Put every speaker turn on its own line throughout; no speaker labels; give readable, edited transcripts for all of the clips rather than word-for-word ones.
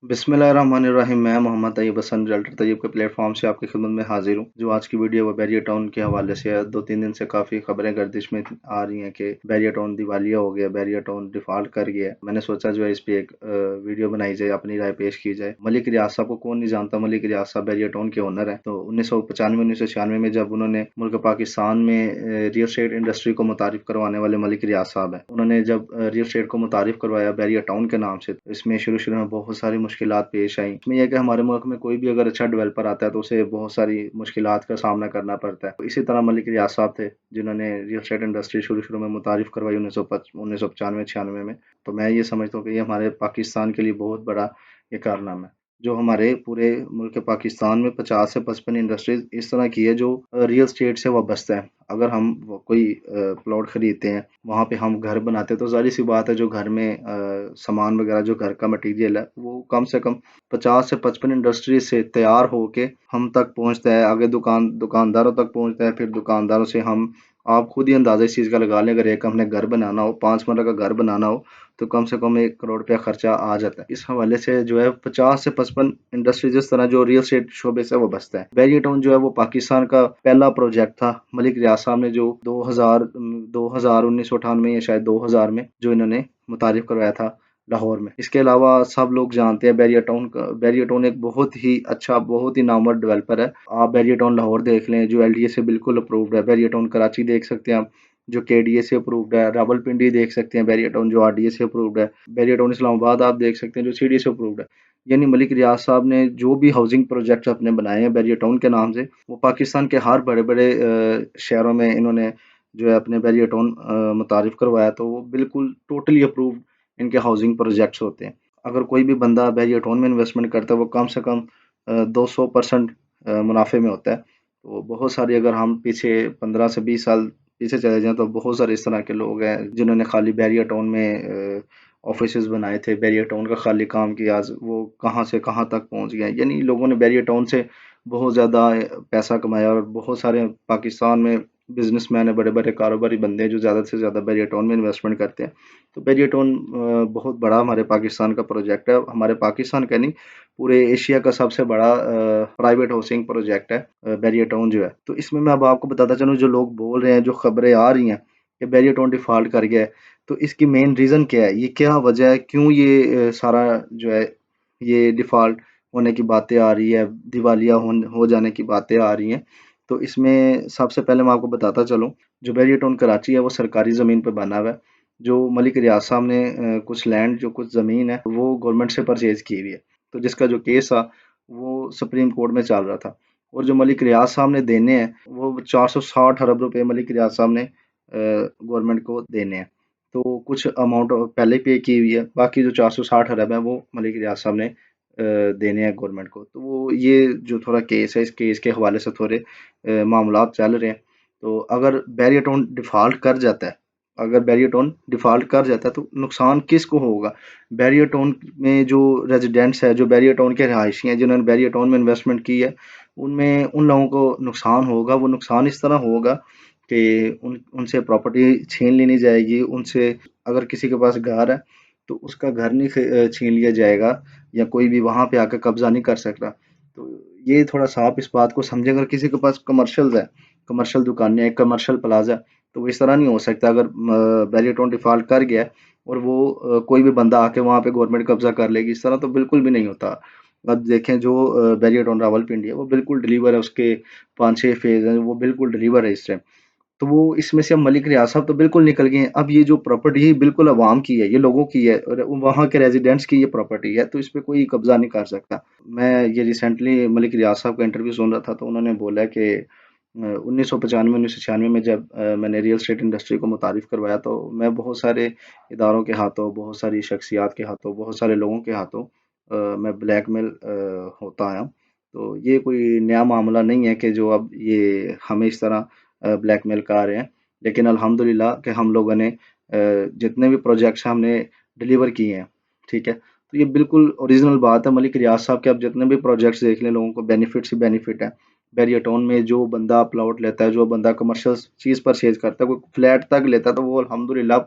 बिस्मिल्लाहिर्रहमानिर्रहीम। मैं मोहम्मद तैयब हसन रियल्टर तैयब के प्लेटफॉर्म से आपकी खिदमत में हाजिर हूँ। जो आज की वीडियो वो बैरियर टाउन के हवाले से है। 2-3 दिन से काफ़ी खबरें गर्दिश में आ रही हैं कि बैरियर टाउन दिवालिया हो गया, बैरियर टाउन डिफ़ॉल्ट कर गया है। मैंने सोचा जो है इस पे एक वीडियो बनाई जाए, अपनी राय पेश की जाए। मलिक रियाज साहब को कौन नहीं जानता। मलिक रियाज साहब बैरियर टाउन के ओनर हैं। तो 1995-1996 में जब उन्होंने मुल्क पाकिस्तान में रियल एस्टेट इंडस्ट्री को मुतारिफ करवाने वाले मलिक रियाज साहब हैं। उन्होंने जब रियल एस्टेट को मुतारिफ करवाया बैरियर टाउन के नाम से, तो इसमें शुरू में बहुत सारी मुश्किलात पेश आई। इसमें यह है कि हमारे मुल्क में कोई भी अगर अच्छा डेवलपर आता है तो उसे बहुत सारी मुश्किलात का सामना करना पड़ता है। तो इसी तरह मलिक रियाज साहब थे जिन्होंने रियल एस्टेट इंडस्ट्री शुरू में मुतारिफ करवाई 1995-96 में। तो मैं ये समझता हूँ कि ये हमारे पाकिस्तान के लिए बहुत बड़ा ये कारनामा है। जो हमारे पूरे मुल्क पाकिस्तान में 50 से 55 इंडस्ट्रीज इस तरह की है जो रियल स्टेट से वाबस्ता है। अगर हम कोई प्लॉट खरीदते हैं, वहाँ पे हम घर बनाते हैं, तो जाहिर सी बात है जो घर में सामान वगैरह जो घर का मटेरियल है वो कम से कम 50 से 55 इंडस्ट्री से तैयार होके हम तक पहुँचता है। आगे दुकानदारों तक पहुँचता है। फिर दुकानदारों से हम आप खुद ही अंदाज़ा इस चीज़ का लगा लें। अगर एक हमने घर बनाना हो, 5 मरला का घर बनाना हो, तो कम से कम 1 करोड़ रुपया खर्चा आ जाता है। इस हवाले से जो है 50 से 55 इंडस्ट्री जिस तरह जो रियल एस्टेट शोबे से वो बसता है। बैरियर टाउन जो है वो पाकिस्तान का पहला प्रोजेक्ट था। मलिक रियाज साहब ने जो 2000 1998 या शायद 2000 में जो इन्होंने मुतारिफ करवाया था लाहौर में। इसके अलावा सब लोग जानते हैं बैरियर टाउन एक बहुत ही अच्छा, बहुत ही नामवर डेवलपर है। आप बैरियर टाउन लाहौर देख लें जो एलडीए से बिल्कुल अप्रूव्ड है। बैरियर टाउन कराची देख सकते हैं आप जो केडीए से अप्रूव्ड है। रावलपिंडी देख सकते हैं बैरियर टाउन जो आरडीए से अप्रूव्ड है। बैरियर टाउन इस्लामाबाद आप देख सकते हैं जो सीडीए से अप्रूव्ड है। यानी मलिक रियाज साहब ने जो भी हाउसिंग प्रोजेक्ट अपने बनाए हैं बैरियर टाउन के नाम से, वो पाकिस्तान के हर बड़े बड़े शहरों में इन्होंने जो है अपने बैरियर टाउन मुतारिफ करवाया। तो वो बिल्कुल टोटली अप्रूव्ड इनके हाउसिंग प्रोजेक्ट्स होते हैं। अगर कोई भी बंदा बैरियर टाउन में इन्वेस्टमेंट करता है वो कम से कम 200% मुनाफे में होता है। तो बहुत सारी, अगर हम पीछे 15 से 20 साल पीछे चले जाएं, तो बहुत सारे इस तरह के लोग हैं जिन्होंने खाली बैरियर टाउन में ऑफिसेज बनाए थे, बैरियर टाउन का खाली काम किया। आज वो कहाँ से कहाँ तक पहुंच गए। यानी लोगों ने बैरियर टाउन से बहुत ज़्यादा पैसा कमाया। और बहुत सारे पाकिस्तान में बिजनेसमैन है, बड़े बड़े कारोबारी बंदे हैं जो ज़्यादा से ज़्यादा बैरियर टाउन में इन्वेस्टमेंट करते हैं। तो बैरियर टाउन बहुत बड़ा हमारे पाकिस्तान का प्रोजेक्ट है। हमारे पाकिस्तान का नहीं, पूरे एशिया का सबसे बड़ा प्राइवेट हाउसिंग प्रोजेक्ट है बैरियर टाउन जो है। तो इसमें मैं अब आपको बताता चलूँ, जो लोग बोल रहे हैं, जो खबरें आ रही हैं कि बैरियर टाउन डिफ़ॉल्ट कर गया है, तो इसकी मेन रीज़न क्या है, ये क्या वजह है, क्यों ये सारा जो है ये डिफ़ॉल्ट होने की बातें आ रही है, दिवालिया हो जाने की बातें आ रही हैं। तो इसमें सबसे पहले मैं आपको बताता चलूँ, जो बैरियर टाउन कराची है वो सरकारी ज़मीन पर बना हुआ है। जो मलिक रियाज साहब ने कुछ लैंड, जो कुछ ज़मीन है वो गवर्नमेंट से परचेज़ की हुई है। तो जिसका जो केस था वो सुप्रीम कोर्ट में चल रहा था। और जो मलिक रियाज साहब ने देने हैं वो 460 अरब रुपए मलिक रियाज साहब ने गवर्नमेंट को देने हैं। तो कुछ अमाउंट पहले पे की हुई है, बाकी जो 460 अरब है वो मलिक रियाज साहब ने देने हैं गवर्नमेंट को। तो वो ये जो थोड़ा केस है, इस केस के हवाले से थोड़े मामलात चल रहे हैं। तो अगर बैरियर टाउन डिफ़ॉल्ट कर जाता है, अगर बैरियर टाउन डिफ़ॉल्ट कर जाता है तो नुकसान किसको होगा? बैरियर टाउन में जो रेजिडेंट्स है, जो बैरियर टाउन के रहायशी हैं, जिन्होंने बैरियर टाउन में इन्वेस्टमेंट की है, उनमें उन लोगों को नुकसान होगा। वो नुकसान इस तरह होगा कि उनसे प्रॉपर्टी छीन ली नहीं जाएगी। उनसे, अगर किसी के पास घर है तो उसका घर नहीं छीन लिया जाएगा, या कोई भी वहाँ पे आकर कब्जा नहीं कर सकता। तो ये थोड़ा सा आप इस बात को समझें। अगर किसी के पास कमर्शियल्स है, कमर्शियल दुकानें हैं, कमर्शियल प्लाजा, तो वो इस तरह नहीं हो सकता। अगर बैरियर टाउन डिफ़ॉल्ट कर गया है और वो कोई भी बंदा आके वहाँ पे गवर्नमेंट कब्जा कर लेगी, इस तरह तो बिल्कुल भी नहीं होता। अब देखें जो बैरियर टाउन रावलपिंडी है वो बिल्कुल डिलीवर है, उसके 5-6 फेज हैं, वो बिल्कुल डिलीवर है इस टाइम। तो वो इसमें से अब मलिक रियाज साहब तो बिल्कुल निकल गए हैं। अब ये जो प्रॉपर्टी है बिल्कुल अवाम की है, ये लोगों की है, और वहाँ के रेजिडेंट्स की ये प्रॉपर्टी है, तो इस पे कोई कब्जा नहीं कर सकता। मैं ये रिसेंटली मलिक रियाज साहब का इंटरव्यू सुन रहा था, तो उन्होंने बोला कि 1995-1996 में जब मैंने रियल एस्टेट इंडस्ट्री को मुतारिफ करवाया, तो मैं बहुत सारे इदारों के हाथों, बहुत सारी शख्सियात के हाथों, बहुत सारे लोगों के हाथों मैं ब्लैकमेल होता आया हूँ। तो ये कोई नया मामला नहीं है कि जो अब ये हमें इस तरह ब्लैकमेल कर रहे हैं। लेकिन अल्हम्दुलिल्लाह कि हम लोगों ने जितने भी प्रोजेक्ट्स हमने डिलीवर किए हैं, ठीक है। तो ये बिल्कुल ओरिजिनल बात है। मलिक रियाज साहब के आप जितने भी प्रोजेक्ट्स देख लें, लोगों को बेनिफिट्स ही बेनिफिट है। बैरियर टाउन में जो बंदा प्लॉट लेता है, जो बंदा कमर्शियल चीज़ परचेज करता है, कोई फ्लैट तक लेता है, तो वो अल्हम्दुलिल्लाह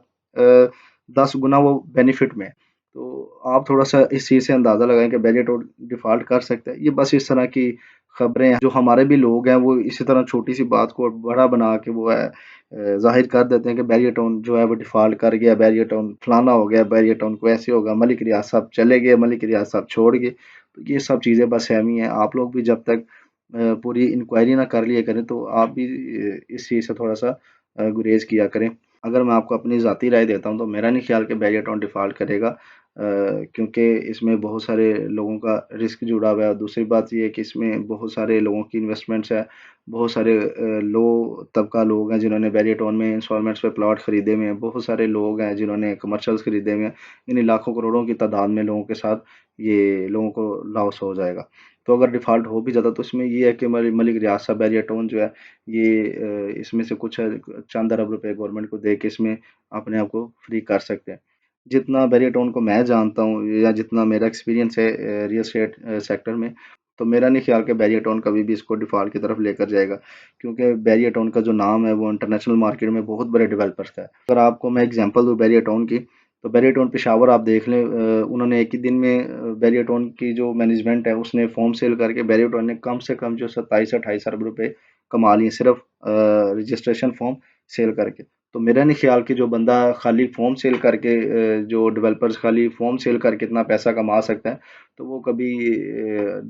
10 गुना वो बेनिफिट में है। तो आप थोड़ा-सा इस चीज़ से अंदाज़ा लगाएँ कि बैरिएटोन डिफ़ॉल्ट कर सकता है। ये बस इस तरह की खबरें हैं, जो हमारे भी लोग हैं वो इसी तरह छोटी-सी बात को बड़ा बना के वो है ज़ाहिर कर देते हैं कि बैरिएटोन जो है वो डिफ़ॉल्ट कर गया, बैरिएटोन फलाना हो गया, बैरिएटोन को ऐसे होगा, मलिक रियाज साहब चले गए, मलिक रियाज साहब छोड़ गए। तो ये सब चीज़ें बस सहमी हैं। आप लोग भी जब तक पूरी इंक्वायरी ना कर लिया करें तो आप भी इस चीज़ से थोड़ा-सा गुरेज़ किया करें। अगर मैं आपको अपनी ज़ाती राय देता हूँ तो मेरा नहीं ख़्याल कि बैरिएटोन डिफ़ॉल्ट करेगा, क्योंकि इसमें बहुत सारे लोगों का रिस्क जुड़ा हुआ है और दूसरी बात ये है कि इसमें बहुत सारे लोगों की इन्वेस्टमेंट्स है, बहुत सारे लो तबका लोग हैं जिन्होंने बैरिएटोन में इंस्टॉलमेंट्स पे प्लॉट खरीदे हुए हैं, बहुत सारे लोग हैं जिन्होंने कमर्शियल्स खरीदे हुए हैं। यानी लाखों करोड़ों की तादाद में लोगों के साथ ये लोगों को लॉस हो जाएगा। तो अगर डिफ़ॉल्ट हो भी जाता तो इसमें ये है कि मलिक रियाज साहब बैरिएटोन जो है ये इसमें से कुछ चंद अरब रुपए गवर्नमेंट को दे के इसमें अपने आप को फ्री कर सकते हैं। जितना बैरिएटोन को मैं जानता हूँ या जितना मेरा एक्सपीरियंस है रियल एस्टेट सेक्टर में, तो मेरा नहीं ख्याल कि बैरिएटोन कभी भी इसको डिफ़ॉल्ट की तरफ लेकर जाएगा, क्योंकि बैरिएटोन का जो नाम है वो इंटरनेशनल मार्केट में बहुत बड़े डेवलपर्स का है। अगर आपको मैं एग्जांपल दूँ बैरिएटोन की, तो बैरिएटोन पेशावर आप देख लें, उन्होंने एक ही दिन में बैरिएटोन की जो मैनेजमेंट है उसने फॉर्म सेल करके बैरिएटोन ने कम से कम जो 27-28 अरब रुपए कमा लिए सिर्फ रजिस्ट्रेशन फॉर्म सेल करके। तो मेरा नहीं ख्याल कि जो बंदा खाली फॉर्म सेल करके जो डेवलपर्स खाली फॉर्म सेल करके इतना पैसा कमा सकता है, तो वो कभी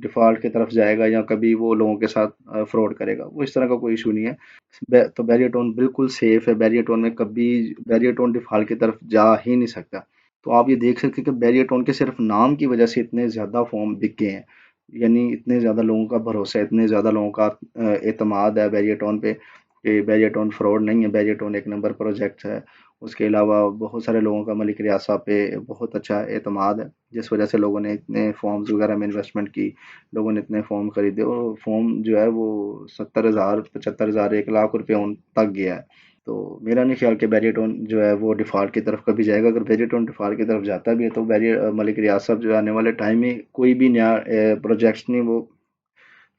डिफ़ॉल्ट की तरफ जाएगा या कभी वो लोगों के साथ फ्रॉड करेगा। वो इस तरह का कोई इशू नहीं है। तो बैरिएटोन बिल्कुल सेफ है। बैरिएटोन में कभी बैरिएटोन डिफ़ॉल्ट की तरफ जा ही नहीं सकता। तो आप ये देख सकते हैं कि बैरिएटोन के सिर्फ नाम की वजह से इतने ज़्यादा फॉर्म बिक गए हैं। यानी इतने ज़्यादा लोगों का भरोसा है, इतने ज़्यादा लोगों का एतमाद है बैरिएटोन पे कि बैरिएटोन फ्रॉड नहीं है, बैरिएटोन एक नंबर प्रोजेक्ट है। उसके अलावा बहुत सारे लोगों का मलिक रियाज साहब पे बहुत अच्छा एतमाद है, जिस वजह से लोगों ने इतने फॉर्म्स वगैरह में इन्वेस्टमेंट की, लोगों ने इतने फॉर्म खरीदे और फॉर्म जो है वो 70,000, 75,000, 1 लाख रुपये उन तक गया है। तो मेरा नहीं ख्याल कि बैरिएटोन जो है वो डिफ़ॉल्ट की तरफ कभी जाएगा। अगर बैरिएटोन डिफ़ॉल्ट की तरफ जाता भी है तो मलिक रियाज साहब जो है आने वाले टाइम में कोई भी नया प्रोजेक्ट्स नहीं वो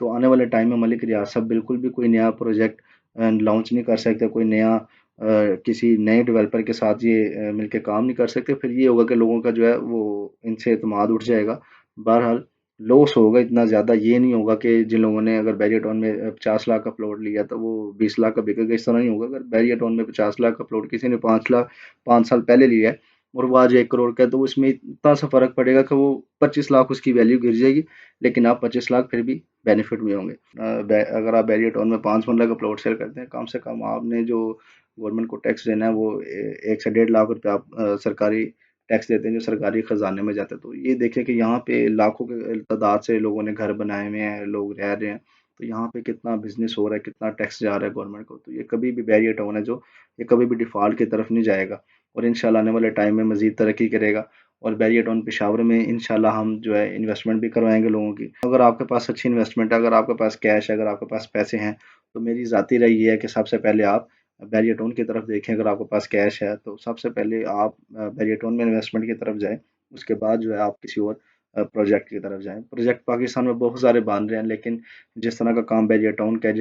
तो आने वाले टाइम में मलिक रियाज साहब बिल्कुल भी कोई नया प्रोजेक्ट लॉन्च नहीं कर सकते, कोई नया किसी नए डेवलपर के साथ ये मिलके काम नहीं कर सकते। फिर ये होगा कि लोगों का जो है वो इनसे एतमाद उठ जाएगा। बहरहाल लॉस होगा इतना ज़्यादा ये नहीं होगा कि जिन लोगों ने अगर बैरिएटोन में 50 लाख का प्लॉट लिया तो वो 20 लाख का बिकेगा, इस तरह नहीं होगा। अगर बैरिएटोन में 50 लाख का प्लॉट किसी ने 5 लाख 5 साल पहले लिया है और वो आज 1 करोड़ का है, तो उसमें इतना सा फ़र्क पड़ेगा कि वो 25 लाख उसकी वैल्यू गिर जाएगी, लेकिन आप 25 लाख फिर भी बेनिफिट में होंगे। अगर आप बैरिएटोन में 5 मरला का प्लॉट सेल करते हैं, कम से कम आपने जो गवर्नमेंट को टैक्स देना है वो 1 से 1.5 लाख रुपये आप सरकारी टैक्स देते हैं जो सरकारी खजाने में जाता है। तो ये देखिए कि यहाँ पे लाखों के तादाद से लोगों ने घर बनाए हुए हैं, लोग रह रहे हैं, तो यहाँ पे कितना बिजनेस हो रहा है, कितना टैक्स जा रहा है गवर्नमेंट को। तो ये कभी भी बैरिएटोन है जो ये कभी भी डिफॉल्ट की तरफ नहीं जाएगा और इंशाल्लाह आने वाले टाइम में मजीद तरक्की करेगा। और बैरिएटोन पेशावर में इंशाल्लाह हम जो है इन्वेस्टमेंट भी करवाएंगे लोगों की। अगर आपके पास अच्छी इन्वेस्टमेंट है, अगर आपके पास कैश है, अगर आपके पास पैसे हैं, तो मेरी ज़ाती राय ये है कि सबसे पहले आप बैरिएटोन की तरफ देखें। अगर आपके पास कैश है तो सबसे पहले आप बैरिएटोन में इन्वेस्टमेंट की तरफ जाएं, उसके बाद जो है आप किसी और प्रोजेक्ट की तरफ जाएं। प्रोजेक्ट पाकिस्तान में बहुत सारे बन रहे हैं, लेकिन जिस तरह का काम बैरिएटोन का है,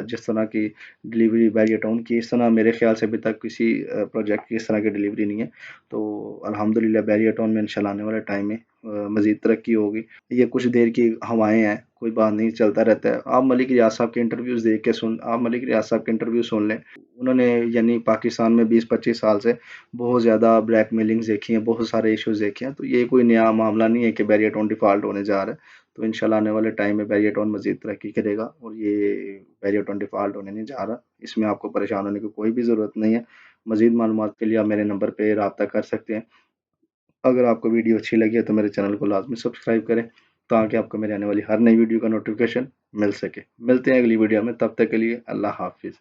जिस तरह की डिलीवरी बैरिएटोन की, इस तरह मेरे ख्याल से अभी तक किसी प्रोजेक्ट की इस तरह की डिलीवरी नहीं है। तो अल्हम्दुलिल्लाह बैरिएटोन में इंशाल्लाह आने वाले टाइम में मज़ीद तरक्की होगी। ये कुछ देर की हवाएँ हैं, कोई बात नहीं, चलता रहता है। आप मलिक रियाज साहब के इंटरव्यूज़ देख के सुन आप मलिक रियाज साहब के इंटरव्यू सुन लें। उन्होंने यानी पाकिस्तान में 20-25 साल से बहुत ज़्यादा ब्लैकमेलिंग्स देखी हैं, बहुत सारे इश्यूज़ देखे हैं। तो ये कोई नया मामला नहीं है कि बैरिएटोन डिफ़ॉल्ट होने जा रहा है। तो इंशाल्लाह आने वाले टाइम में बैरिएटोन मज़ीद तरक्की करेगा और ये बैरिएटोन डिफ़ॉल्ट होने नहीं जा रहा। इसमें आपको परेशान होने की कोई भी ज़रूरत नहीं है। मज़ीद मालूमात के लिए आप मेरे नंबर पे राब्ता कर सकते हैं। अगर आपको वीडियो अच्छी लगी है तो मेरे चैनल को लाज़मी सब्सक्राइब करें, ताकि आपको मेरी आने वाली हर नई वीडियो का नोटिफिकेशन मिल सके। मिलते हैं अगली वीडियो में, तब तक के लिए अल्लाह हाफ़िज़।